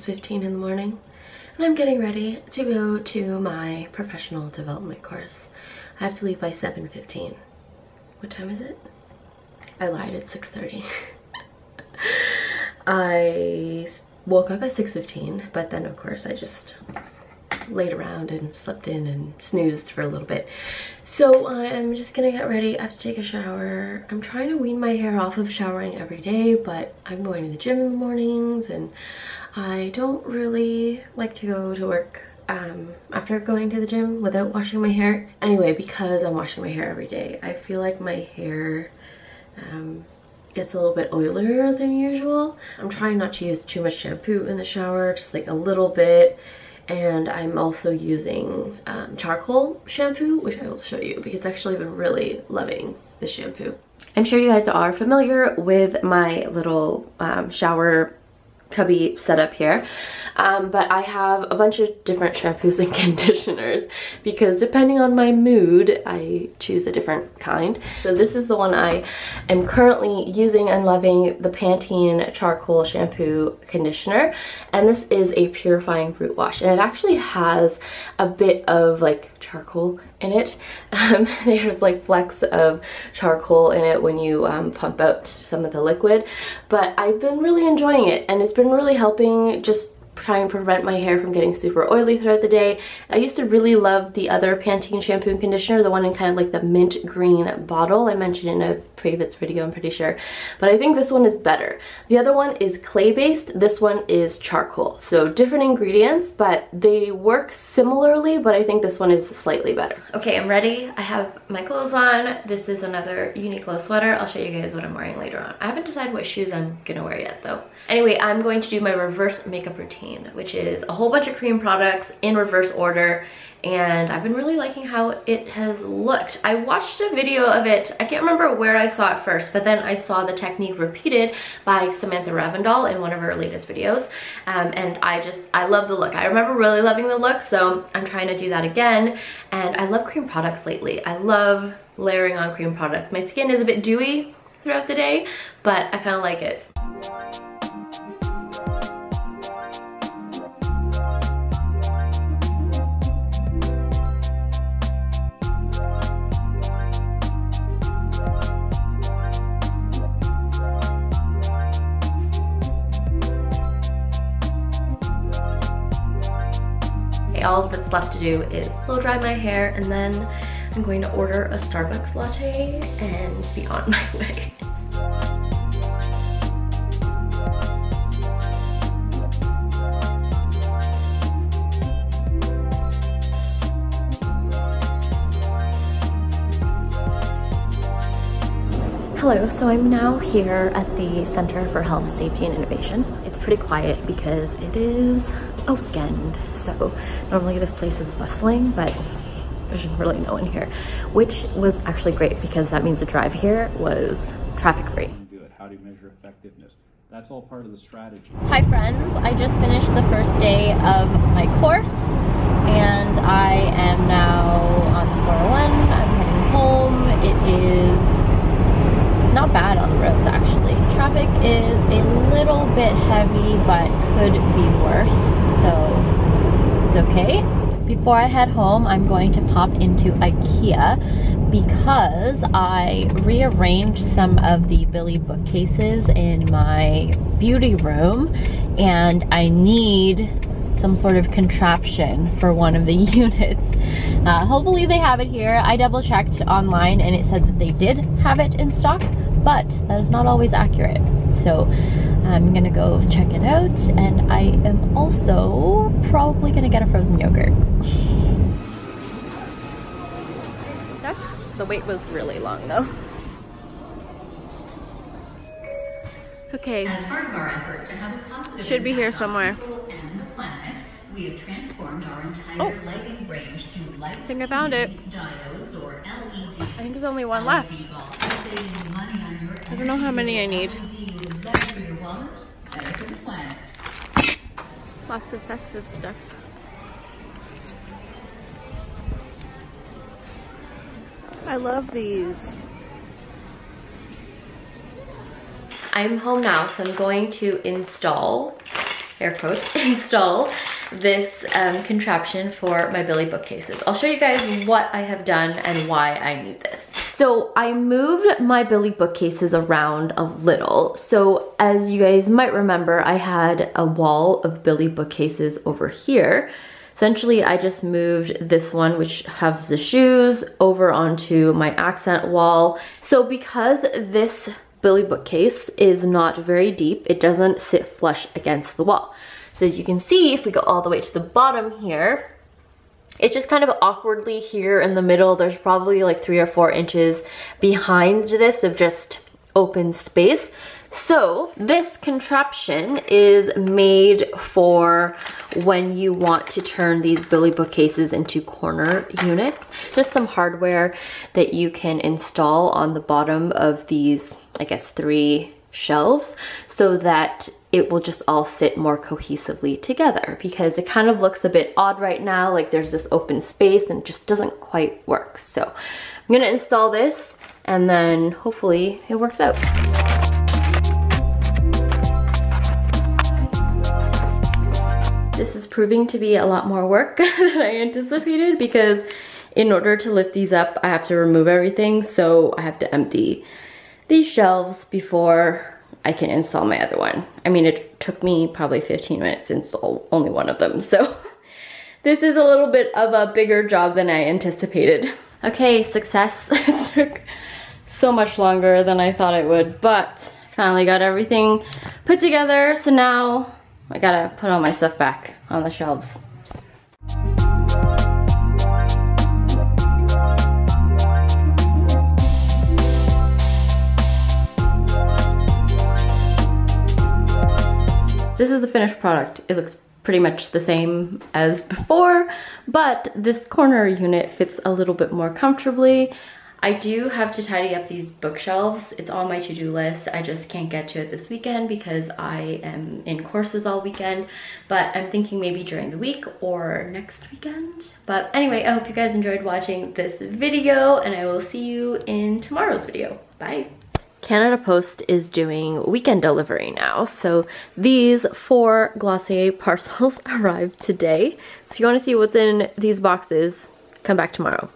6:15 in the morning, and I'm getting ready to go to my professional development course. I have to leave by 7:15. What time is it? I lied, it's 6:30. I woke up at 6:15, but then of course I just laid around and slept in and snoozed for a little bit. So I'm just gonna get ready. I have to take a shower. I'm trying to wean my hair off of showering every day, but I'm going to the gym in the mornings and I don't really like to go to work after going to the gym without washing my hair. Anyway, because I'm washing my hair every day, I feel like my hair gets a little bit oilier than usual. I'm trying not to use too much shampoo in the shower, just like a little bit. And I'm also using charcoal shampoo, which I will show you because actually I've been really loving this shampoo. I'm sure you guys are familiar with my little shower cubby setup here, but I have a bunch of different shampoos and conditioners because depending on my mood I choose a different kind. So this is the one I am currently using and loving, the Pantene charcoal shampoo conditioner, and this is a purifying root wash, and it actually has a bit of like charcoal in it. There's like flecks of charcoal in it when you pump out some of the liquid, but I've been really enjoying it and it's been really helping just try and prevent my hair from getting super oily throughout the day. I used to really love the other Pantene shampoo and conditioner, the one in kind of like the mint green bottle I mentioned in a previous video, I'm pretty sure, but I think this one is better. The other one is clay based, this one is charcoal, so different ingredients, but they work similarly, but I think this one is slightly better. Okay, I'm ready. I have my clothes on. This is another Uniqlo sweater. I'll show you guys what I'm wearing later on. I haven't decided what shoes I'm gonna wear yet though. Anyway, I'm going to do my reverse makeup routine, which is a whole bunch of cream products in reverse order, and I've been really liking how it has looked. I watched a video of it, I can't remember where I saw it first, but then I saw the technique repeated by Samantha Ravandahl in one of her latest videos, and I love the look. I remember really loving the look, so I'm trying to do that again, and I love cream products lately. I love layering on cream products. My skin is a bit dewy throughout the day, but I kind of like it. All that's left to do is blow dry my hair, and then I'm going to order a Starbucks latte and be on my way. Hello, so I'm now here at the Center for Health, Safety and Innovation. It's pretty quiet because it is a weekend, so normally this place is bustling, but there's really no one here, which was actually great because that means the drive here was traffic free. How do you measure effectiveness? That's all part of the strategy. Hi friends, I just finished the first day of my course and I am now on the 401. I'm heading home. It is not bad on the roads actually. Traffic is a little bit heavy but could be worse, so it's okay. Before I head home, I'm going to pop into Ikea because I rearranged some of the Billy bookcases in my beauty room and I need some sort of contraption for one of the units. Hopefully they have it here. I double checked online and it said that they did have it in stock, but that is not always accurate. So I'm gonna go check it out, and I am also probably gonna get a frozen yogurt. The wait was really long though. Okay, as part of our effort to have a positive should be here somewhere. And the planet, we have transformed our entire lighting range to light. I think I found it. Diodes or LEDs. I think there's only one left. I don't know how many I need. Lots of festive stuff. I love these. I'm home now, so I'm going to install air quotes, install this contraption for my Billy bookcases. I'll show you guys what I have done and why I need this. So I moved my Billy bookcases around a little. So as you guys might remember, I had a wall of Billy bookcases over here. Essentially, I just moved this one, which has the shoes, over onto my accent wall. So because this Billy bookcase is not very deep, it doesn't sit flush against the wall. So as you can see, if we go all the way to the bottom here, it's just kind of awkwardly here in the middle. There's probably like 3 or 4 inches behind this of just open space. So this contraption is made for when you want to turn these Billy bookcases into corner units. It's just some hardware that you can install on the bottom of these, I guess, 3 shelves so that it will just all sit more cohesively together, because it kind of looks a bit odd right now, like there's this open space and it just doesn't quite work. So I'm gonna install this and then hopefully it works out. This is proving to be a lot more work than I anticipated, because in order to lift these up, I have to remove everything. So I have to empty these shelves before I can install my other one. I mean, it took me probably 15 minutes to install only one of them. So this is a little bit of a bigger job than I anticipated. Okay, success. It took so much longer than I thought it would, but I finally got everything put together. So now I gotta put all my stuff back on the shelves. This is the finished product. It looks pretty much the same as before, but this corner unit fits a little bit more comfortably. I do have to tidy up these bookshelves. It's on my to-do list. I just can't get to it this weekend because I am in courses all weekend, but I'm thinking maybe during the week or next weekend. But anyway, I hope you guys enjoyed watching this video, and I will see you in tomorrow's video. Bye. Canada Post is doing weekend delivery now, so these 4 Glossier parcels arrived today. So if you want to see what's in these boxes, come back tomorrow.